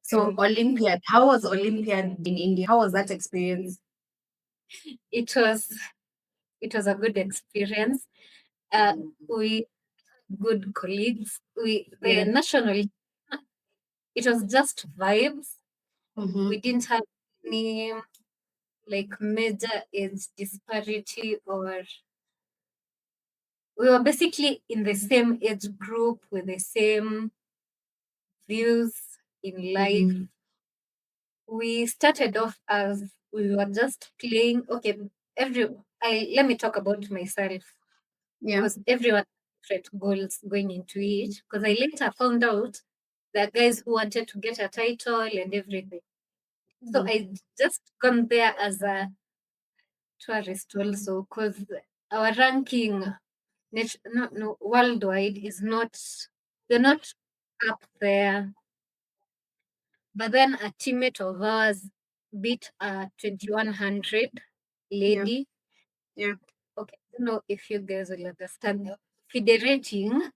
So Olympiad, how was Olympiad in India? How was that experience? It was a good experience. We good colleagues. The Yeah. national, it was just vibes. We Mm-hmm. didn't have any like major age disparity, or we were basically in the same age group with the same views in life. Mm-hmm. We started off as we were just playing. Okay, I let me talk about myself, Yeah. because everyone had different goals going into it. Because I later found out that guys who wanted to get a title and everything. So Mm-hmm. I just gone there as a tourist also, because our ranking, no, worldwide is not, they're not up there. But then a teammate of ours beat a 2100 Yeah. lady. Yeah. Okay, I don't know if you guys will understand the federating.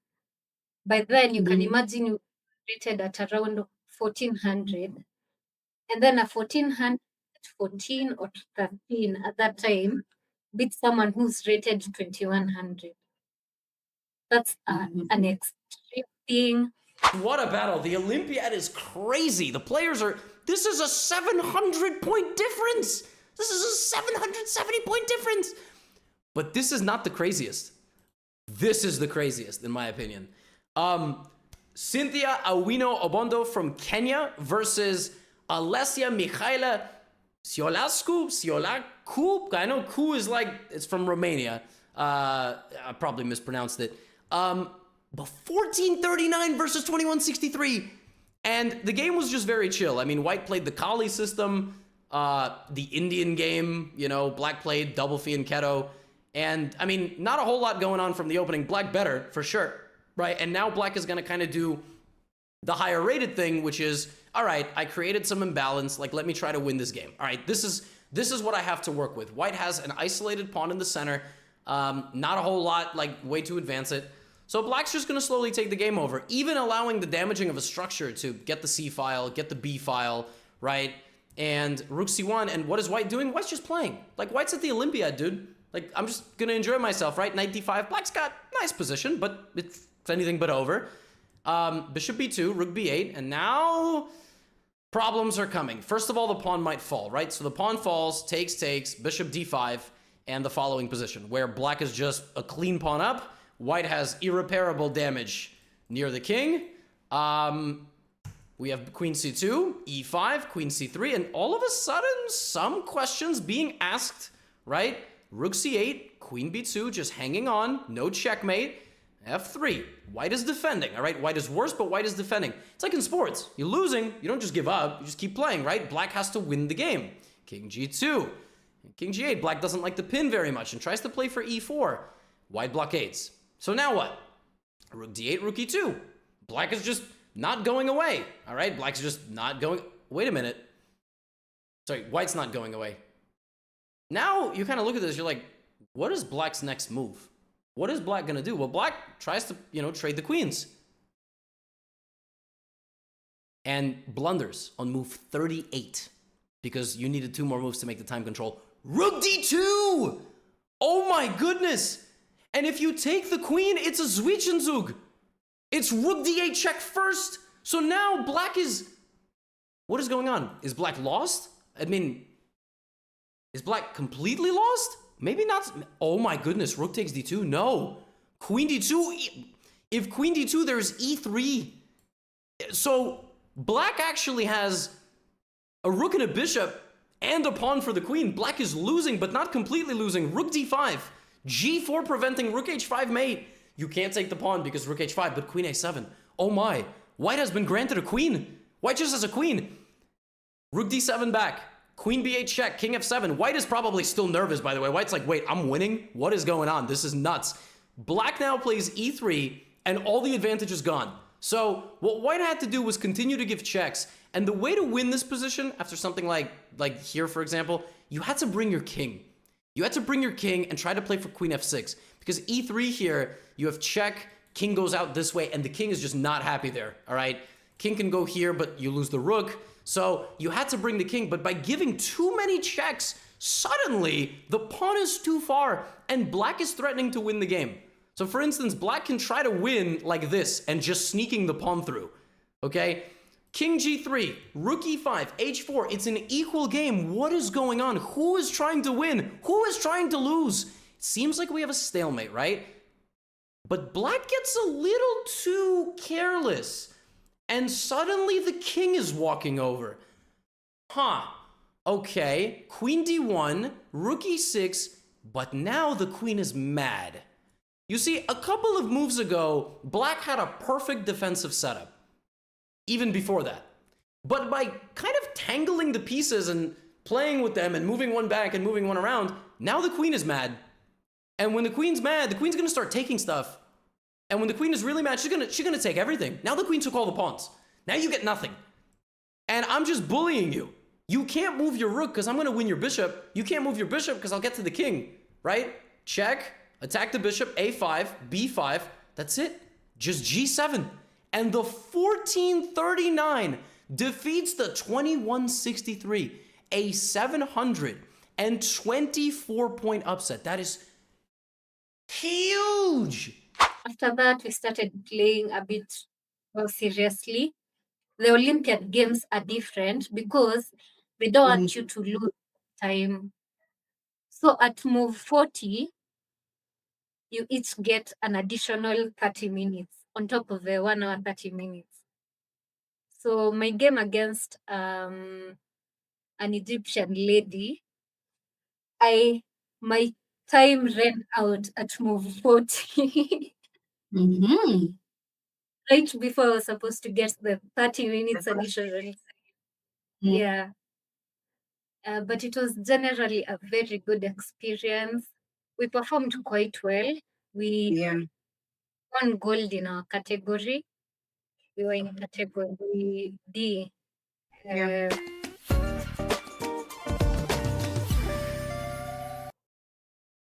By then, you can Mm-hmm. imagine you rated at around 1400. And then a 1400, 14 or 13 at that time beat someone who's rated 2100. That's an Mm-hmm. extreme thing. What a battle. The Olympiad is crazy. The players are. This is a 700 point difference. This is a 770 point difference. But this is not the craziest. This is the craziest, in my opinion. Cynthia Awino Obondo from Kenya versus Alessia Mihaela Siolacu. I know Ku is like, it's from Romania. I probably mispronounced it. But 1439 versus 2163. And the game was just very chill. I mean, White played the Kali system, the Indian game, Black played Double Fee and Keto. And I mean, not a whole lot going on from the opening. Black better, for sure, right? And now Black is going to kind of do the higher rated thing, which is, all right, I created some imbalance. Like, let me try to win this game. All right, this is what I have to work with. White has an isolated pawn in the center. Not a whole lot, like, way to advance it. So Black's just going to slowly take the game over, even allowing the damaging of a structure to get the C file, get the B file, right? And Rook C1, and what is White doing? White's just playing. Like, White's at the Olympiad, dude. Like, I'm just going to enjoy myself, right? Knight D5. Black's got nice position, but it's anything but over. Bishop B2, Rook B8, and now problems are coming. First of all, the pawn might fall, right? So the pawn falls, takes, Bishop D5, and the following position, where Black is just a clean pawn up. White has irreparable damage near the king. We have Queen C2, E5, Queen C3, and all of a sudden, some questions being asked, right? Rook C8, Queen B2, just hanging on, no checkmate. F3, White is defending, all right? White is worse, but White is defending. It's like in sports. You're losing, you don't just give up, you just keep playing, right? Black has to win the game. King G2, King G8. Black doesn't like the pin very much and tries to play for E4. White blockades. So now what? Rook D8, Rook E2. Black is just not going away, all right? Black's just not going... Wait a minute. Sorry, White's not going away. Now you kind of look at this, you're like, what is Black's next move? What is Black going to do? Well, Black tries to, trade the queens. And blunders on move 38. Because you needed 2 more moves to make the time control. Rook D2! Oh my goodness! And if you take the queen, it's a Zwischenzug. It's Rook D8 check first. So now Black is... What is going on? Is Black lost? I mean, is Black completely lost? Maybe not. Oh my goodness, Rook takes D2. No. Queen D2. If Queen D2, there's E3. So Black actually has a rook and a bishop and a pawn for the queen. Black is losing, but not completely losing. Rook D5. G4 preventing Rook H5 mate. You can't take the pawn because Rook H5, but Queen A7. Oh my. White has been granted a queen. White just has a queen. Rook D7 back. Queen B8 check, King F7. White is probably still nervous, by the way. White's like, wait, I'm winning? What is going on? This is nuts. Black now plays E3, and all the advantage is gone. So what White had to do was continue to give checks. And the way to win this position, after something like here, for example, you had to bring your king. You had to bring your king and try to play for Queen F6. Because E3 here, you have check, king goes out this way, and the king is just not happy there, all right? king can go here, but you lose the rook. So you had to bring the king, but by giving too many checks, suddenly the pawn is too far and black is threatening to win the game. So for instance, black can try to win like this and just sneaking the pawn through, okay? King g3, rook e5, h4, it's an equal game. What is going on? Who is trying to win? Who is trying to lose? It seems like we have a stalemate, right? But black gets a little too careless, and suddenly the king is walking over. Huh, okay, queen d1, rook e6, but now the queen is mad. You see, a couple of moves ago, black had a perfect defensive setup. Even before that. But by kind of tangling the pieces and playing with them and moving one back and moving one around, now the queen is mad. And when the queen's mad, the queen's gonna start taking stuff. And when the queen is really mad, she's gonna take everything. Now the queen took all the pawns. Now you get nothing. And I'm just bullying you. You can't move your rook because I'm gonna win your bishop. You can't move your bishop because I'll get to the king, right? Check, attack the bishop, a5, b5, that's it. Just g7. And the 1439 defeats the 2163, a 724-point upset. That is huge. After that, we started playing a bit more seriously. The Olympiad games are different because they don't want you to lose time. So at move 40, you each get an additional 30 minutes on top of the 1 hour 30 minutes. So my game against an Egyptian lady, my time ran out at move 40. Right before I was supposed to get the 30 minutes additional. Yeah. But it was generally a very good experience. We performed quite well. We won gold in our category. We were in category D.